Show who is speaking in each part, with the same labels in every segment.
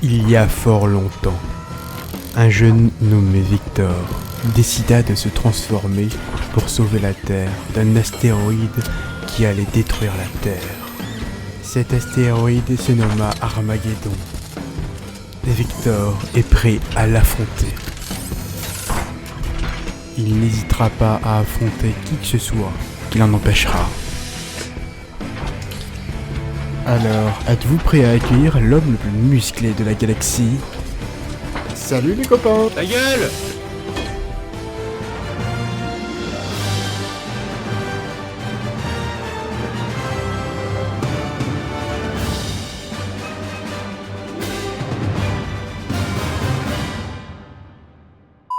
Speaker 1: Il y a fort longtemps, un jeune nommé Victor décida de se transformer pour sauver la Terre d'un astéroïde qui allait détruire la Terre. Cet astéroïde se nomma Armageddon. Et Victor est prêt à l'affronter. Il n'hésitera pas à affronter qui que ce soit qui l'en empêchera. Alors, êtes-vous prêt à accueillir l'homme le plus musclé de la galaxie? Salut les copains!
Speaker 2: Ta gueule!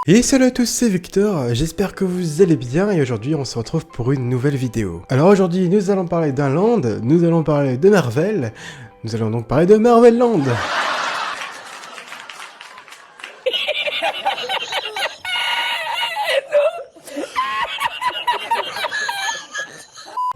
Speaker 1: Et salut à tous, c'est Victor, j'espère que vous allez bien et aujourd'hui on se retrouve pour une nouvelle vidéo. Alors aujourd'hui nous allons parler d'un land, nous allons parler de Marvel, nous allons donc parler de Marvel Land.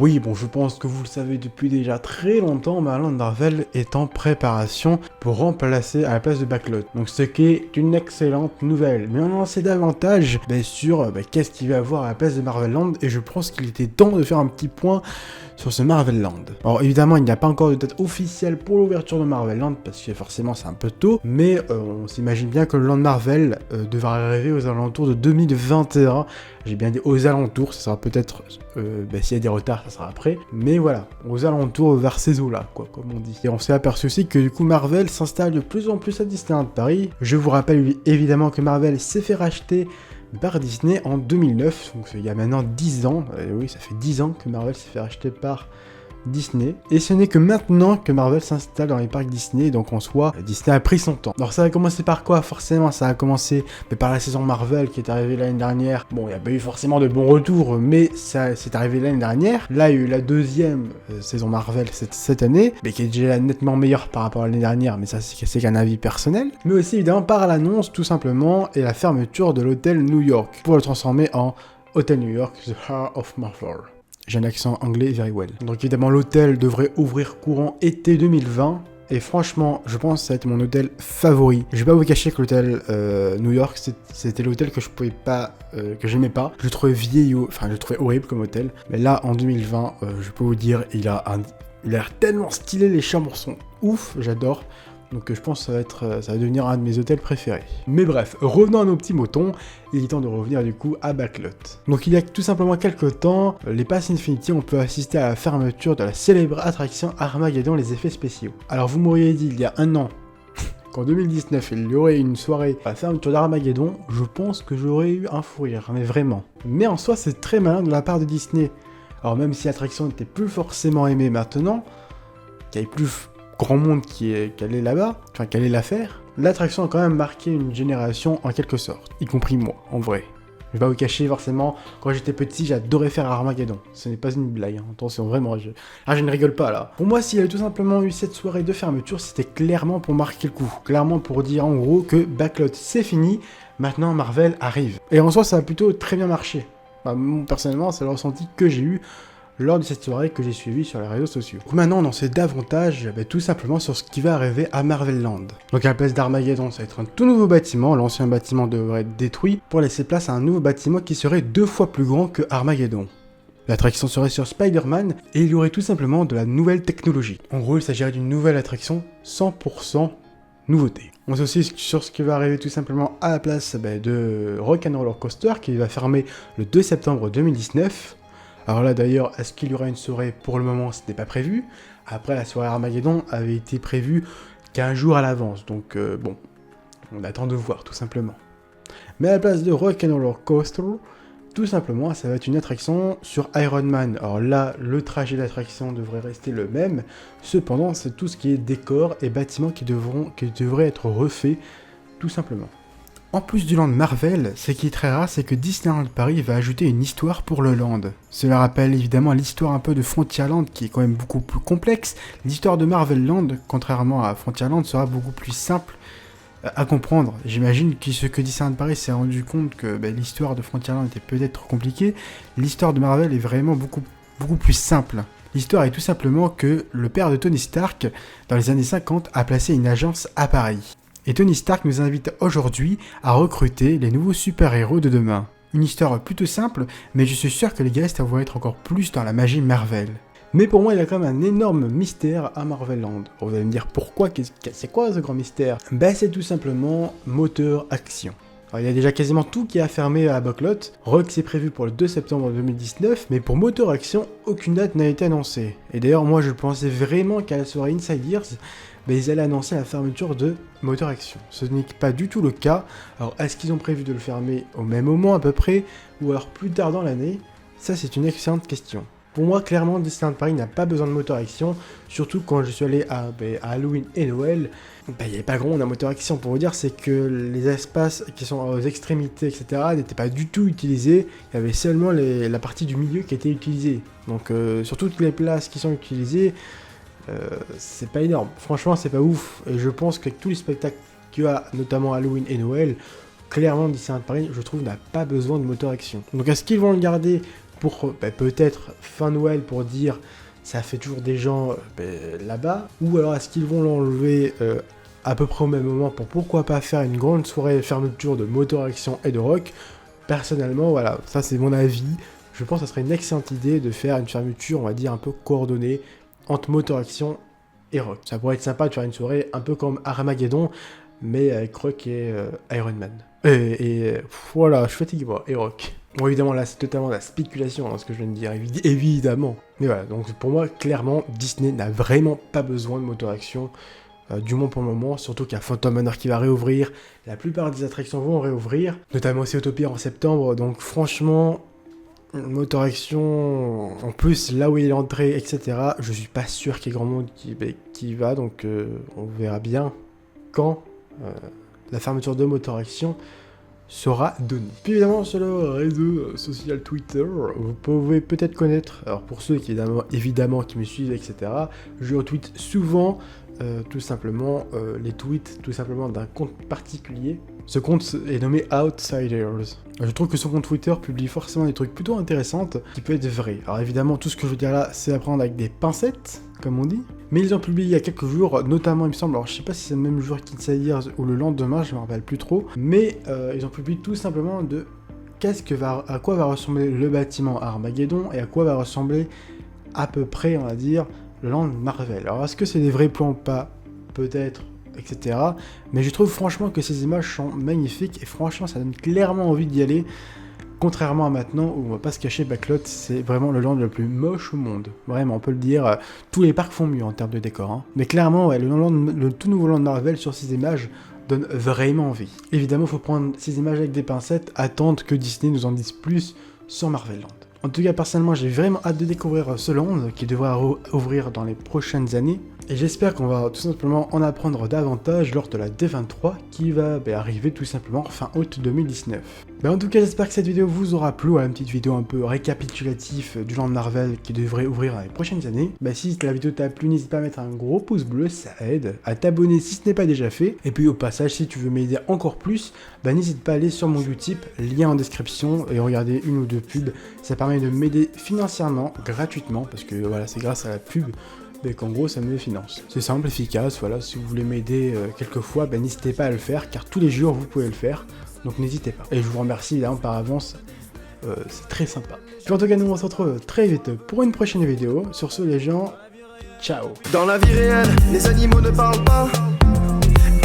Speaker 1: Oui, bon, je pense que vous le savez depuis déjà très longtemps, Marvel Marvel est en préparation pour remplacer à la place de Backlot. Donc ce qui est une excellente nouvelle. Mais on en sait davantage sur qu'est-ce qu'il va avoir à la place de Marvel Land et je pense qu'il était temps de faire un petit point sur ce Marvel Land. Alors évidemment, il n'y a pas encore de date officielle pour l'ouverture de Marvel Land parce que forcément c'est un peu tôt, mais on s'imagine bien que le Land Marvel devra arriver aux alentours de 2021. J'ai bien dit aux alentours, ça sera peut-être, s'il y a des retards, ça sera après. Mais voilà, aux alentours vers ces eaux-là, quoi, comme on dit. Et on s'est aperçu aussi que du coup Marvel s'installe de plus en plus à Disneyland Paris. Je vous rappelle évidemment que Marvel s'est fait racheter par Disney en 2009, donc il y a maintenant 10 ans, oui ça fait 10 ans que Marvel s'est fait racheter par Disney, et ce n'est que maintenant que Marvel s'installe dans les parcs Disney, donc en soi, Disney a pris son temps. Alors ça a commencé par quoi? Forcément ça a commencé par la saison Marvel qui est arrivée l'année dernière. Bon, il n'y a pas eu forcément de bons retours, mais ça c'est arrivé l'année dernière. Là il y a eu la deuxième saison Marvel cette année, mais qui est déjà nettement meilleure par rapport à l'année dernière, mais ça c'est qu'un avis personnel. Mais aussi évidemment par l'annonce tout simplement, et la fermeture de l'hôtel New York, pour le transformer en Hôtel New York, The Heart of Marvel. J'ai un accent anglais very well. Donc évidemment l'hôtel devrait ouvrir courant été 2020. Et franchement, je pense que ça va être mon hôtel favori. Je vais pas vous cacher que l'hôtel New York, c'était l'hôtel que je pouvais pas, que j'aimais pas. Je le trouvais vieillot, enfin je le trouvais horrible comme hôtel. Mais là, en 2020, je peux vous dire, il a l'air tellement stylé, les chambres sont ouf, j'adore. Donc je pense que ça va devenir un de mes hôtels préférés. Mais bref, revenons à nos petits moutons, il est temps de revenir du coup à Backlot. Donc il y a tout simplement quelques temps, les Pass Infinity, on peut assister à la fermeture de la célèbre attraction Armageddon, les effets spéciaux. Alors vous m'auriez dit il y a un an, qu'en 2019 il y aurait une soirée à la fermeture d'Armageddon, je pense que j'aurais eu un fou rire, mais vraiment. Mais en soi c'est très malin de la part de Disney. Alors même si l'attraction n'était plus forcément aimée maintenant, qu'il y avait plus grand monde qui allait là-bas, enfin qui allait la faire, l'attraction a quand même marqué une génération en quelque sorte, y compris moi, en vrai. Je vais pas vous cacher, forcément, quand j'étais petit, j'adorais faire Armageddon. Ce n'est pas une blague, hein. Attention, vraiment, je ne rigole pas là. Pour moi, s'il y avait tout simplement eu cette soirée de fermeture, c'était clairement pour marquer le coup. Clairement pour dire en gros que Backlot c'est fini, maintenant Marvel arrive. Et en soi, ça a plutôt très bien marché. Enfin, moi, personnellement, c'est le ressenti que j'ai eu lors de cette soirée que j'ai suivie sur les réseaux sociaux. Donc maintenant on en sait davantage tout simplement sur ce qui va arriver à Marvel Land. Donc à la place d'Armageddon, ça va être un tout nouveau bâtiment, l'ancien bâtiment devrait être détruit pour laisser place à un nouveau bâtiment qui serait 2 fois plus grand que Armageddon. L'attraction serait sur Spider-Man et il y aurait tout simplement de la nouvelle technologie. En gros il s'agirait d'une nouvelle attraction 100% nouveauté. On sait aussi sur ce qui va arriver tout simplement à la place de Rock'n'Roller Coaster qui va fermer le 2 septembre 2019. Alors là d'ailleurs, est-ce qu'il y aura une soirée? Pour le moment, ce n'est pas prévu. Après, la soirée Armageddon avait été prévue 15 jours à l'avance. Donc bon, on attend de voir tout simplement. Mais à la place de Rock'n'Roller Coaster, tout simplement, ça va être une attraction sur Iron Man. Alors là, le trajet d'attraction devrait rester le même. Cependant, c'est tout ce qui est décor et bâtiments qui devraient être refaits tout simplement. En plus du land Marvel, ce qui est très rare, c'est que Disneyland Paris va ajouter une histoire pour le land. Cela rappelle évidemment l'histoire un peu de Frontierland qui est quand même beaucoup plus complexe. L'histoire de Marvel Land, contrairement à Frontierland, sera beaucoup plus simple à comprendre. J'imagine que ce que Disneyland Paris s'est rendu compte que l'histoire de Frontierland était peut-être compliquée. L'histoire de Marvel est vraiment beaucoup plus simple. L'histoire est tout simplement que le père de Tony Stark, dans les années 50, a placé une agence à Paris. Et Tony Stark nous invite aujourd'hui à recruter les nouveaux super-héros de demain. Une histoire plutôt simple, mais je suis sûr que les guests vont être encore plus dans la magie Marvel. Mais pour moi, il y a quand même un énorme mystère à Marvel Land. Vous allez me dire pourquoi, c'est quoi ce grand mystère? Ben c'est tout simplement moteur action. Alors, il y a déjà quasiment tout qui a fermé à Backlot. Rock c'est prévu pour le 2 septembre 2019, mais pour moteur action, aucune date n'a été annoncée. Et d'ailleurs, moi je pensais vraiment qu'à la soirée Inside Ears, ben, ils allaient annoncer la fermeture de moteur action. Ce n'est pas du tout le cas. Alors est-ce qu'ils ont prévu de le fermer au même moment à peu près, ou alors plus tard dans l'année? Ça c'est une excellente question. Pour moi, clairement, Disneyland Paris n'a pas besoin de moteur action, surtout quand je suis allé à Halloween et Noël, il n'y avait pas grand monde à moteur action. Pour vous dire, c'est que les espaces qui sont aux extrémités, etc., n'étaient pas du tout utilisés, il y avait seulement la partie du milieu qui était utilisée. Donc, sur toutes les places qui sont utilisées, c'est pas énorme. Franchement, c'est pas ouf, et je pense qu'avec tous les spectacles qu'il y a, notamment Halloween et Noël, clairement, Disneyland Paris, je trouve, n'a pas besoin de moteur action. Donc, est-ce qu'ils vont le garder pour peut-être fin Noël pour dire ça fait toujours des gens là-bas, ou alors est-ce qu'ils vont l'enlever à peu près au même moment pour pourquoi pas faire une grande soirée fermeture de moteur action et de rock. Personnellement, voilà, ça c'est mon avis, je pense que ça serait une excellente idée de faire une fermeture, on va dire un peu coordonnée entre moteur action et rock. Ça pourrait être sympa de faire une soirée un peu comme Armageddon, mais avec rock et Iron Man. Voilà, je suis fatigué, moi, et rock. Bon, évidemment, là, c'est totalement la spéculation, hein, ce que je viens de dire, évidemment. Mais voilà, donc pour moi, clairement, Disney n'a vraiment pas besoin de moteur action, du moins pour le moment, surtout qu'il y a Phantom Manor qui va réouvrir, la plupart des attractions vont réouvrir, notamment aussi Autopia en septembre, donc franchement, moteur action, en plus, là où il est entré, etc., je suis pas sûr qu'il y ait grand monde qui va, donc on verra bien quand la fermeture de moteur action sera donné. Puis évidemment sur le réseau social Twitter, vous pouvez peut-être connaître, alors pour ceux qui évidemment qui me suivent, etc., je retweet souvent tout simplement les tweets tout simplement d'un compte particulier. Ce compte est nommé Outsiders. Je trouve que son compte Twitter publie forcément des trucs plutôt intéressants qui peuvent être vrais. Alors évidemment tout ce que je veux dire là c'est à prendre avec des pincettes, comme on dit. Mais ils ont publié il y a quelques jours, notamment il me semble, alors je sais pas si c'est le même jour qu'Inside Ears ou le lendemain, je me rappelle plus trop, mais ils ont publié tout simplement de à quoi va ressembler le bâtiment Armageddon et à quoi va ressembler à peu près, on va dire, le land Marvel. Alors est-ce que c'est des vrais plans? Pas, peut-être, etc. Mais je trouve franchement que ces images sont magnifiques et franchement ça donne clairement envie d'y aller. Contrairement à maintenant où on va pas se cacher, Backlot c'est vraiment le land le plus moche au monde. Vraiment, on peut le dire, tous les parcs font mieux en termes de décor. Hein. Mais clairement, ouais, le tout nouveau land Marvel sur ces images donne vraiment envie. Évidemment, il faut prendre ces images avec des pincettes, attendre que Disney nous en dise plus sur Marvel Land. En tout cas, personnellement, j'ai vraiment hâte de découvrir ce land qui devra ouvrir dans les prochaines années. Et j'espère qu'on va tout simplement en apprendre davantage lors de la D23 qui va arriver tout simplement fin août 2019. En tout cas, j'espère que cette vidéo vous aura plu, une petite vidéo un peu récapitulative du land Marvel qui devrait ouvrir dans les prochaines années. Si la vidéo t'a plu, n'hésite pas à mettre un gros pouce bleu, ça aide, à t'abonner si ce n'est pas déjà fait. Et puis au passage, si tu veux m'aider encore plus, n'hésite pas à aller sur mon Utip, lien en description, et regarder une ou deux pubs. Ça permet de m'aider financièrement, gratuitement, parce que voilà, c'est grâce à la pub qu'en gros ça me finance. C'est simple, efficace, voilà, si vous voulez m'aider quelquefois, n'hésitez pas à le faire, car tous les jours vous pouvez le faire, donc n'hésitez pas. Et je vous remercie évidemment par avance, c'est très sympa. Puis en tout cas, nous on se retrouve très vite pour une prochaine vidéo. Sur ce les gens, ciao.
Speaker 2: Dans la vie réelle, les animaux ne parlent pas,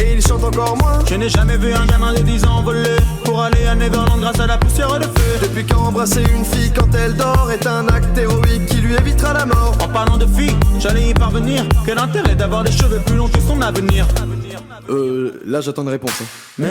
Speaker 2: et ils chantent encore moins.
Speaker 3: Je n'ai jamais vu un gamin de 10 ans voler pour aller à Neverland grâce à la poussière de feu.
Speaker 2: Depuis qu'embrasser une fille quand elle dort est un acte héroïque qui lui évitera la mort.
Speaker 3: En parlant de filles, j'allais y parvenir. Quel intérêt d'avoir des cheveux plus longs que son avenir.
Speaker 2: Là j'attends une réponse.
Speaker 3: Mais